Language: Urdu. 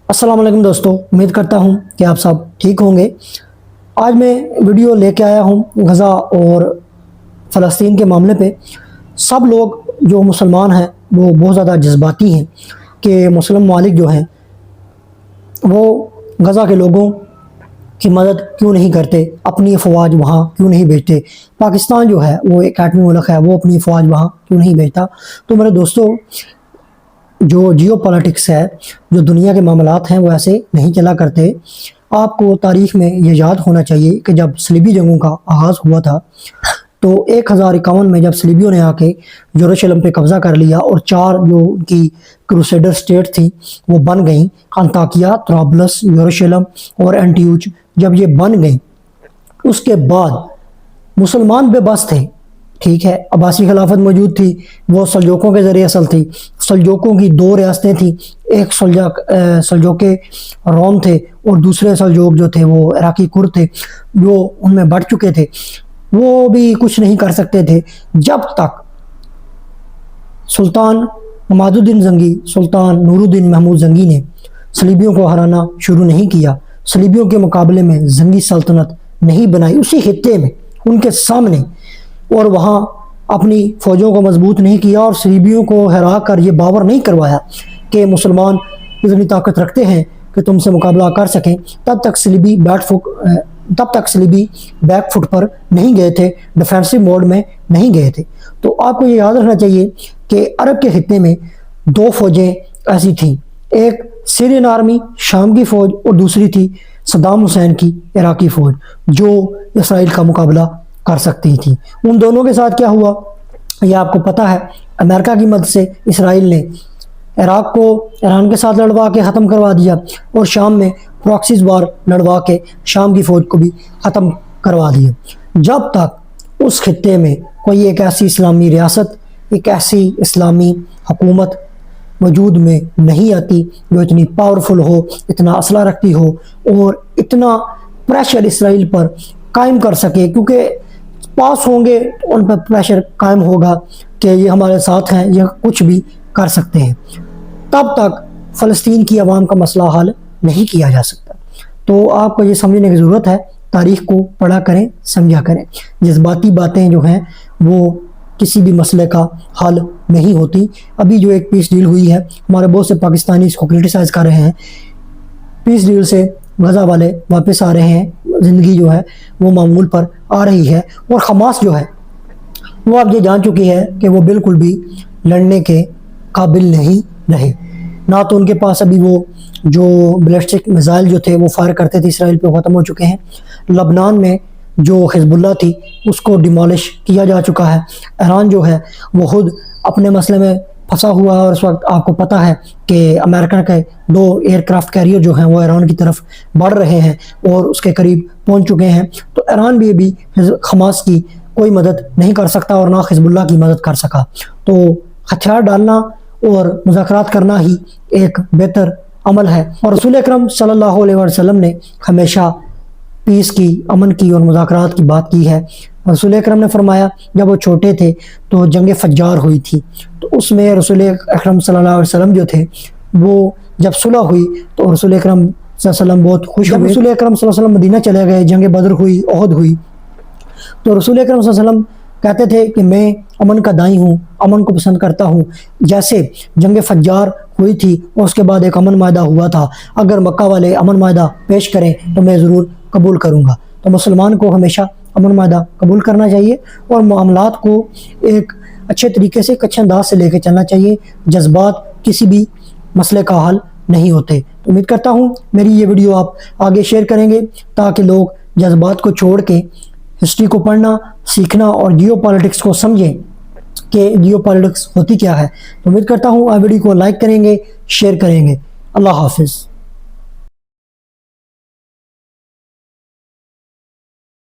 السلام علیکم دوستو، امید کرتا ہوں کہ آپ سب ٹھیک ہوں گے۔ آج میں ویڈیو لے کے آیا ہوں غزہ اور فلسطین کے معاملے پہ۔ سب لوگ جو مسلمان ہیں وہ بہت زیادہ جذباتی ہیں کہ مسلم ممالک جو ہیں وہ غزہ کے لوگوں کی مدد کیوں نہیں کرتے، اپنی افواج وہاں کیوں نہیں بھیجتے۔ پاکستان جو ہے وہ ایک ایٹمی ملک ہے، وہ اپنی افواج وہاں کیوں نہیں بھیجتا۔ تو میرے دوستو، جو جیو پالیٹکس ہے، جو دنیا کے معاملات ہیں، وہ ایسے نہیں چلا کرتے۔ آپ کو تاریخ میں یہ یاد ہونا چاہیے کہ جب صلیبی جنگوں کا آغاز ہوا تھا تو 1051 میں جب صلیبیوں نے آ کے یروشلم پہ قبضہ کر لیا اور 4 جو ان کی کروسیڈر سٹیٹ تھی وہ بن گئیں، انطاکیہ، طرابلس، یروشلم اور اینٹیوچ۔ جب یہ بن گئیں اس کے بعد مسلمان بے بس تھے، ٹھیک ہے۔ عباسی خلافت موجود تھی، وہ سلجوقوں کے ذریعے اصل تھی۔ سلجوقوں کی 2 ریاستیں تھیں، ایک سلجوق روم تھے اور دوسرے سلجوق جو تھے وہ عراقی کرد تھے، جو ان میں بڑھ چکے تھے۔ وہ بھی کچھ نہیں کر سکتے تھے جب تک سلطان عماد الدین زنگی، سلطان نور الدین محمود زنگی نے صلیبیوں کو ہرانا شروع نہیں کیا، صلیبیوں کے مقابلے میں زنگی سلطنت نہیں بنائی اسی خطے میں ان کے سامنے، اور وہاں اپنی فوجوں کو مضبوط نہیں کیا اور صلیبیوں کو ہرا کر یہ باور نہیں کروایا کہ مسلمان اتنی طاقت رکھتے ہیں کہ تم سے مقابلہ کر سکیں، تب تک صلیبی بیک فٹ پر نہیں گئے تھے، ڈیفینسو موڈ میں نہیں گئے تھے۔ تو آپ کو یہ یاد رکھنا چاہیے کہ عرب کے خطے میں 2 فوجیں ایسی تھیں، ایک سیرین آرمی شام کی فوج اور دوسری تھی صدام حسین کی عراقی فوج، جو اسرائیل کا مقابلہ کر سکتی تھی۔ ان دونوں کے ساتھ کیا ہوا یہ آپ کو پتہ ہے۔ امریکہ کی مدد سے اسرائیل نے عراق کو ایران کے ساتھ لڑوا کے ختم کروا دیا اور شام میں پراکسیز وار لڑوا کے شام کی فوج کو بھی ختم کروا دیا۔ جب تک اس خطے میں کوئی ایک ایسی اسلامی ریاست، ایک ایسی اسلامی حکومت وجود میں نہیں آتی جو اتنی پاورفل ہو، اتنا اسلحہ رکھتی ہو اور اتنا پریشر اسرائیل پر قائم کر سکے، کیونکہ پاس ہوں گے تو ان پر پریشر قائم ہوگا کہ یہ ہمارے ساتھ ہیں، یہ کچھ بھی کر سکتے ہیں، تب تک فلسطین کی عوام کا مسئلہ حل نہیں کیا جا سکتا۔ تو آپ کو یہ سمجھنے کی ضرورت ہے، تاریخ کو پڑھا کریں، سمجھا کریں۔ جذباتی باتیں جو ہیں وہ کسی بھی مسئلے کا حل نہیں ہوتی۔ ابھی جو ایک پیس ڈیل ہوئی ہے، ہمارے بہت سے پاکستانی اس کو کرٹیسائز کر رہے ہیں، پیس ڈیل سے غزہ والے واپس آ رہے ہیں، زندگی جو ہے وہ معمول پر آ رہی ہے، اور حماس جو ہے وہ اب یہ جان چکی ہے کہ وہ بالکل بھی لڑنے کے قابل نہیں رہے۔ نہ تو ان کے پاس ابھی وہ جو بیلسٹک میزائل جو تھے وہ فائر کرتے تھے اسرائیل پہ، ختم ہو چکے ہیں۔ لبنان میں جو حزب اللہ تھی اس کو ڈیمالش کیا جا چکا ہے۔ ایران جو ہے وہ خود اپنے مسئلے میں پھنسا ہوا ہے، اور اس وقت آپ کو پتہ ہے کہ امریکہ کے 2 ایئر کرافٹ کیریئر جو ہیں وہ ایران کی طرف بڑھ رہے ہیں اور اس کے قریب پہنچ چکے ہیں۔ تو ایران بھی ابھی حماس کی کوئی مدد نہیں کر سکتا اور نہ حزب اللہ کی مدد کر سکا۔ تو ہتھیار ڈالنا اور مذاکرات کرنا ہی ایک بہتر عمل ہے، اور رسول اکرم صلی اللہ علیہ وسلم نے ہمیشہ پیس کی، امن کی اور مذاکرات کی بات کی ہے۔ رسول اکرم نے فرمایا جب وہ چھوٹے تھے تو جنگ فجار ہوئی تھی، تو اس میں رسول اکرم صلی اللہ علیہ وسلم جو تھے وہ جب صلح ہوئی تو رسول اکرم صلی اللہ علیہ وسلم بہت خوش ہوئے۔ رسول اکرم صلی اللہ علیہ وسلم مدینہ چلے گئے، جنگ بدر ہوئی، احد ہوئی، تو رسول اکرم صلی اللہ علیہ وسلم کہتے تھے کہ میں امن کا دائی ہوں، امن کو پسند کرتا ہوں۔ جیسے جنگ فجار ہوئی تھی اور اس کے بعد ایک امن معاہدہ ہوا تھا، اگر مکہ والے امن معاہدہ پیش کریں تو میں ضرور قبول کروں گا۔ تو مسلمان کو ہمیشہ امن معاہدہ قبول کرنا چاہیے اور معاملات کو ایک اچھے طریقے سے، ایک اچھے انداز سے لے کے چلنا چاہیے۔ جذبات کسی بھی مسئلے کا حل نہیں ہوتے۔ تو امید کرتا ہوں میری یہ ویڈیو آپ آگے شیئر کریں گے تاکہ لوگ جذبات کو چھوڑ کے ہسٹری کو پڑھنا، سیکھنا اور جیو پالیٹکس کو سمجھیں کہ جیو پالیٹکس ہوتی کیا ہے۔ تو امید کرتا ہوں آپ ویڈیو کو لائک کریں گے، شیئر کریں گے۔ اللہ حافظ۔